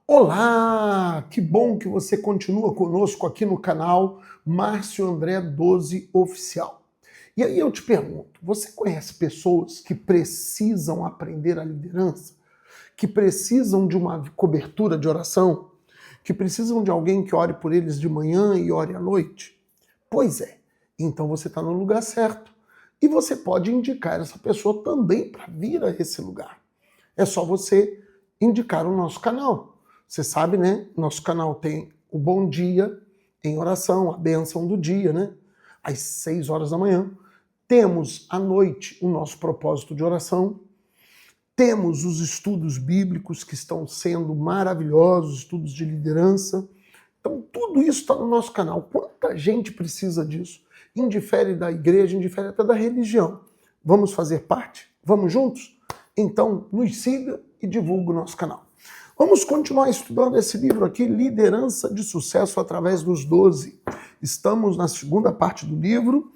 Olá, que bom que você continua conosco aqui no canal Márcio André 12 Oficial. E aí eu te pergunto, você conhece pessoas que precisam aprender a liderança? Que precisam de uma cobertura de oração? Que precisam de alguém que ore por eles de manhã e ore à noite? Pois é, então você está no lugar certo. E você pode indicar essa pessoa também para vir a esse lugar. É só você indicar o nosso canal. Você sabe, né? Nosso canal tem o Bom Dia em Oração, a bênção do dia, né? Às 6 horas da manhã. Temos à noite o nosso propósito de oração. Temos os estudos bíblicos que estão sendo maravilhosos, estudos de liderança. Então, tudo isso está no nosso canal. Quanta gente precisa disso? Indifere da igreja, indifere até da religião. Vamos fazer parte? Vamos juntos? Então, nos siga e divulgue o nosso canal. Vamos continuar estudando esse livro aqui, Liderança de Sucesso através dos 12. Estamos na segunda parte do livro.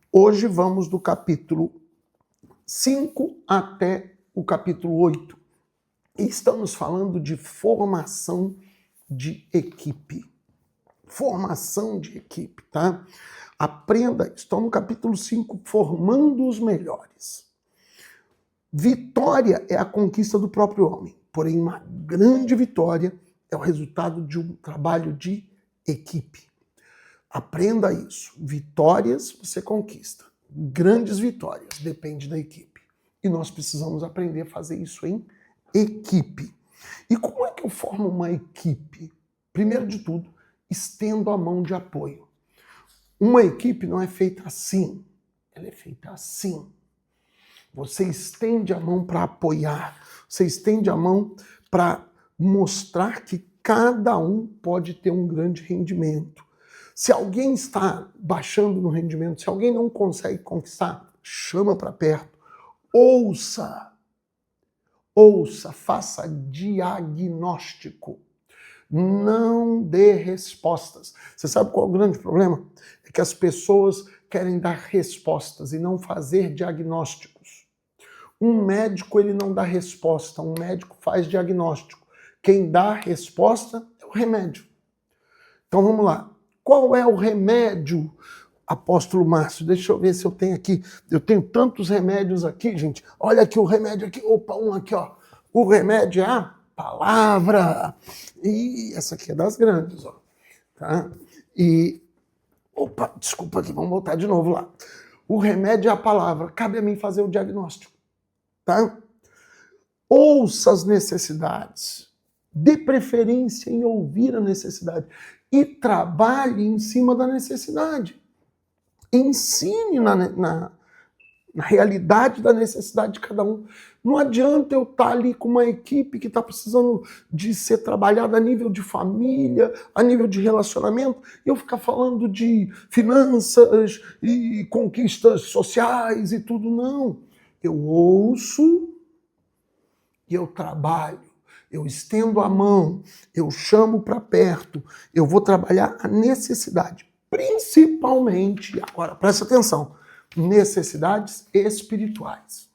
Hoje vamos do capítulo 5 até o capítulo 8. E estamos falando de formação de equipe. Formação de equipe, tá? Aprenda, estou no capítulo 5, formando os melhores. Vitória é a conquista do próprio homem, porém uma grande vitória é o resultado de um trabalho de equipe. Aprenda isso. Vitórias você conquista. Grandes vitórias depende da equipe. E nós precisamos aprender a fazer isso em equipe. E como é que eu formo uma equipe? Primeiro de tudo, estendo a mão de apoio. Uma equipe não é feita assim, ela é feita assim. Você estende a mão para apoiar, você estende a mão para mostrar que cada um pode ter um grande rendimento. Se alguém está baixando no rendimento, se alguém não consegue conquistar, chama para perto. Ouça, faça diagnóstico. Não dê respostas. Você sabe qual é o grande problema? É que as pessoas querem dar respostas e não fazer diagnósticos. Um médico, ele não dá resposta, um médico faz diagnóstico. Quem dá resposta é o remédio. Então vamos lá. Qual é o remédio, apóstolo Márcio? Deixa eu ver se eu tenho aqui. Eu tenho tantos remédios aqui, gente. Olha aqui o remédio aqui. Opa, um aqui, ó. O remédio é a palavra. E essa aqui é das grandes, ó. Tá? E opa, desculpa aqui, vamos voltar de novo lá. O remédio é a palavra. Cabe a mim fazer o diagnóstico. Tá? Ouça as necessidades. Dê preferência em ouvir a necessidade. E trabalhe em cima da necessidade. Ensine na realidade da necessidade de cada um. Não adianta eu estar ali com uma equipe que está precisando de ser trabalhada a nível de família, a nível de relacionamento, e eu ficar falando de finanças e conquistas sociais e tudo. Não. Eu ouço e eu trabalho. Eu estendo a mão, eu chamo para perto, eu vou trabalhar a necessidade. Principalmente, agora presta atenção, necessidades espirituais.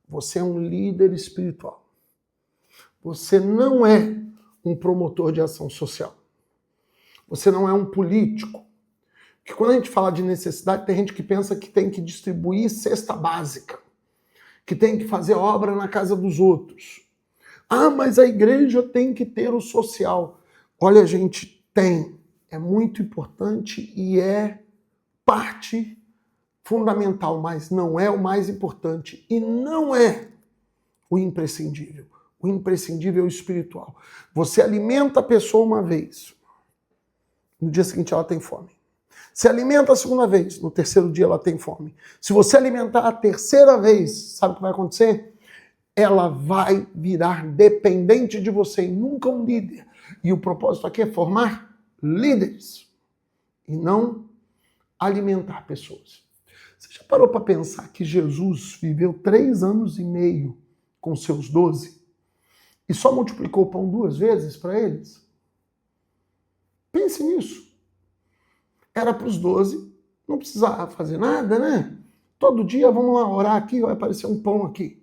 Você é um líder espiritual. Você não é um promotor de ação social. Você não é um político. Porque quando a gente fala de necessidade, tem gente que pensa que tem que distribuir cesta básica, que tem que fazer obra na casa dos outros. Ah, mas a igreja tem que ter o social. Olha, gente, tem. É muito importante e é parte fundamental, mas não é o mais importante e não é o imprescindível. O imprescindível é o espiritual. Você alimenta a pessoa uma vez, no dia seguinte ela tem fome. Se alimenta a segunda vez, no terceiro dia ela tem fome. Se você alimentar a terceira vez, sabe o que vai acontecer? Ela vai virar dependente de você e nunca um líder. E o propósito aqui é formar líderes e não alimentar pessoas. Você já parou para pensar que Jesus viveu 3 anos e meio com seus 12 e só multiplicou o pão 2 vezes para eles? Pense nisso. Era para os 12, não precisava fazer nada, né? Todo dia, vamos lá orar aqui, vai aparecer um pão aqui.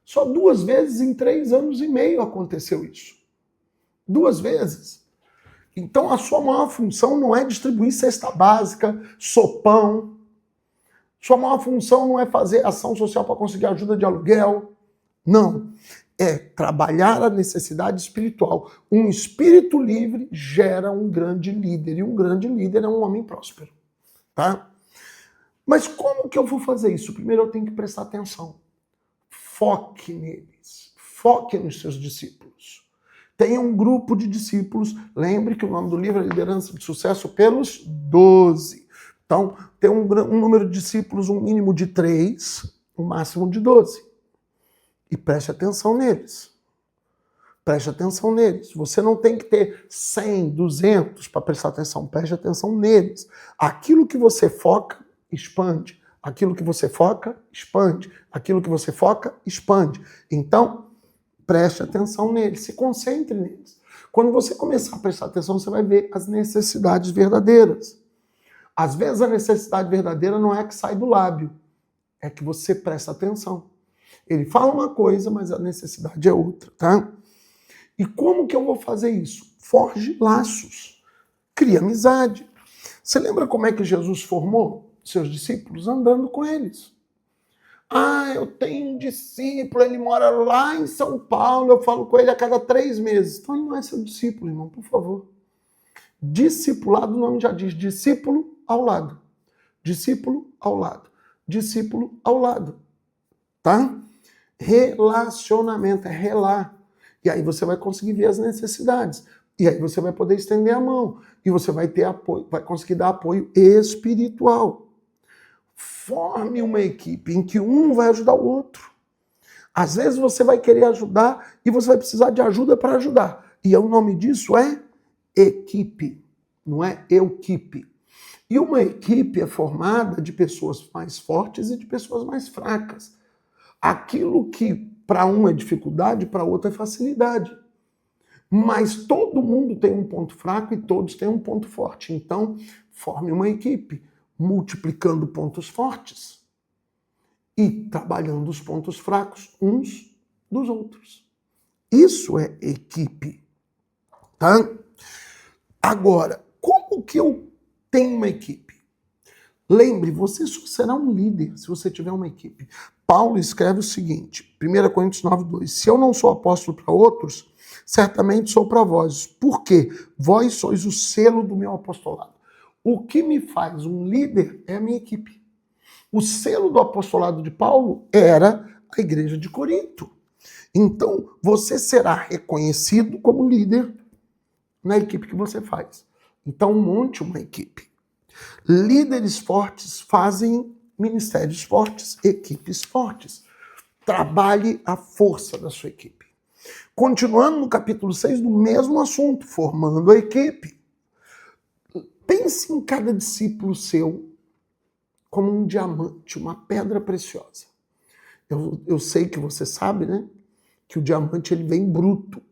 Só 2 vezes em 3 anos e meio aconteceu isso. 2 vezes. Então, a sua maior função não é distribuir cesta básica, sopão. Sua maior função não é fazer ação social para conseguir ajuda de aluguel. Não. É trabalhar a necessidade espiritual. Um espírito livre gera um grande líder. E um grande líder é um homem próspero. Tá? Mas como que eu vou fazer isso? Primeiro eu tenho que prestar atenção. Foque neles. Foque nos seus discípulos. Tenha um grupo de discípulos. Lembre que o nome do livro é Liderança de Sucesso pelos 12. Então, tem um número de discípulos, um mínimo de 3, um máximo de 12. E preste atenção neles. Preste atenção neles. Você não tem que ter 100, 200 para prestar atenção. Preste atenção neles. Aquilo que você foca, expande. Aquilo que você foca, expande. Aquilo que você foca, expande. Então, preste atenção neles, se concentre neles. Quando você começar a prestar atenção, você vai ver as necessidades verdadeiras. Às vezes a necessidade verdadeira não é a que sai do lábio, é que você presta atenção. Ele fala uma coisa, mas a necessidade é outra, tá? E como que eu vou fazer isso? Forge laços, cria amizade. Você lembra como é que Jesus formou seus discípulos? Andando com eles. Ah, eu tenho um discípulo, ele mora lá em São Paulo, eu falo com ele a cada 3 meses. Então ele não é seu discípulo, irmão, por favor. Discipulado, o nome já diz, discípulo ao lado. Discípulo ao lado. Discípulo ao lado. Tá? Relacionamento, é relar. E aí você vai conseguir ver as necessidades. E aí você vai poder estender a mão. E você vai ter apoio, vai conseguir dar apoio espiritual. Forme uma equipe em que um vai ajudar o outro. Às vezes você vai querer ajudar e você vai precisar de ajuda para ajudar. E o nome disso é equipe, não é equipe. E uma equipe é formada de pessoas mais fortes e de pessoas mais fracas. Aquilo que para um é dificuldade, para outro é facilidade. Mas todo mundo tem um ponto fraco e todos têm um ponto forte. Então, forme uma equipe, multiplicando pontos fortes e trabalhando os pontos fracos uns dos outros. Isso é equipe. Tá? Agora, como que eu tenho uma equipe? Lembre, você só será um líder se você tiver uma equipe. Paulo escreve o seguinte, 1 Coríntios 9:2, se eu não sou apóstolo para outros, certamente sou para vós. Por quê? Vós sois o selo do meu apostolado. O que me faz um líder é a minha equipe. O selo do apostolado de Paulo era a igreja de Corinto. Então, você será reconhecido como líder na equipe que você faz. Então, monte uma equipe. Líderes fortes fazem ministérios fortes, equipes fortes. Trabalhe a força da sua equipe. Continuando no capítulo 6 do mesmo assunto, formando a equipe. Pense em cada discípulo seu como um diamante, uma pedra preciosa. Eu sei que você sabe, né? Que o diamante ele vem bruto.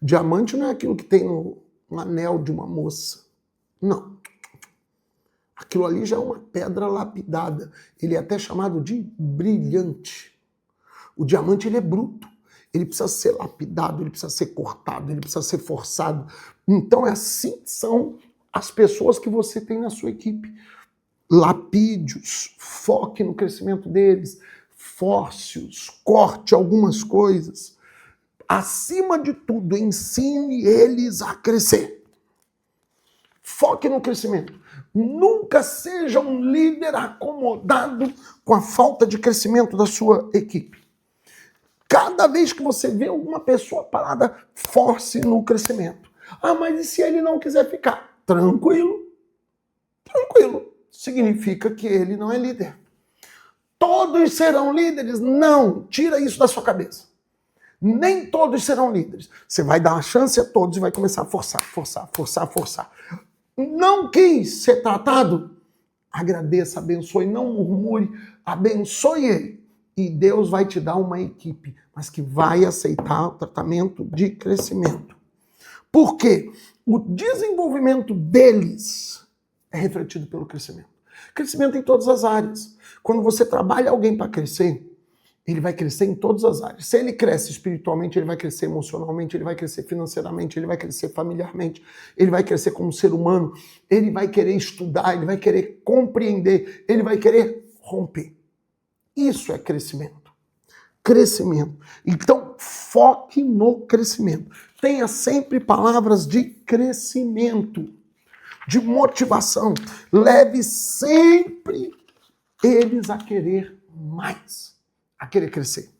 Diamante não é aquilo que tem no anel de uma moça. Não. Aquilo ali já é uma pedra lapidada. Ele é até chamado de brilhante. O diamante ele é bruto. Ele precisa ser lapidado, ele precisa ser cortado, ele precisa ser forçado. Então, assim são as pessoas que você tem na sua equipe. Lapide-os, foque no crescimento deles, force-os, corte algumas coisas. Acima de tudo, ensine eles a crescer. Foque no crescimento. Nunca seja um líder acomodado com a falta de crescimento da sua equipe. Cada vez que você vê alguma pessoa parada, force no crescimento. Ah, mas e se ele não quiser ficar? Tranquilo. Tranquilo. Significa que ele não é líder. Todos serão líderes? Não. Tira isso da sua cabeça. Nem todos serão líderes. Você vai dar uma chance a todos e vai começar a forçar. Não quis ser tratado? Agradeça, abençoe, não murmure, abençoe ele. E Deus vai te dar uma equipe, mas que vai aceitar o tratamento de crescimento. Por quê? O desenvolvimento deles é refletido pelo crescimento. Crescimento em todas as áreas. Quando você trabalha alguém para crescer, ele vai crescer em todas as áreas. Se ele cresce espiritualmente, ele vai crescer emocionalmente, ele vai crescer financeiramente, ele vai crescer familiarmente, ele vai crescer como ser humano, ele vai querer estudar, ele vai querer compreender, ele vai querer romper. Isso é crescimento. Crescimento. Então, foque no crescimento. Tenha sempre palavras de crescimento, de motivação. Leve sempre eles a querer mais, a querer crescer.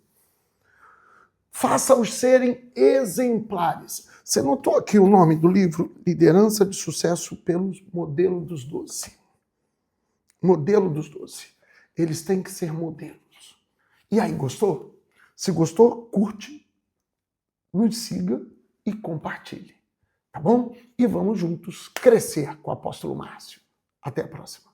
Faça-os serem exemplares. Você notou aqui o nome do livro? Liderança de Sucesso pelo Modelo dos 12. Modelo dos 12. Eles têm que ser modelos. E aí, gostou? Se gostou, curte, nos siga e compartilhe. Tá bom? E vamos juntos crescer com o Apóstolo Márcio. Até a próxima.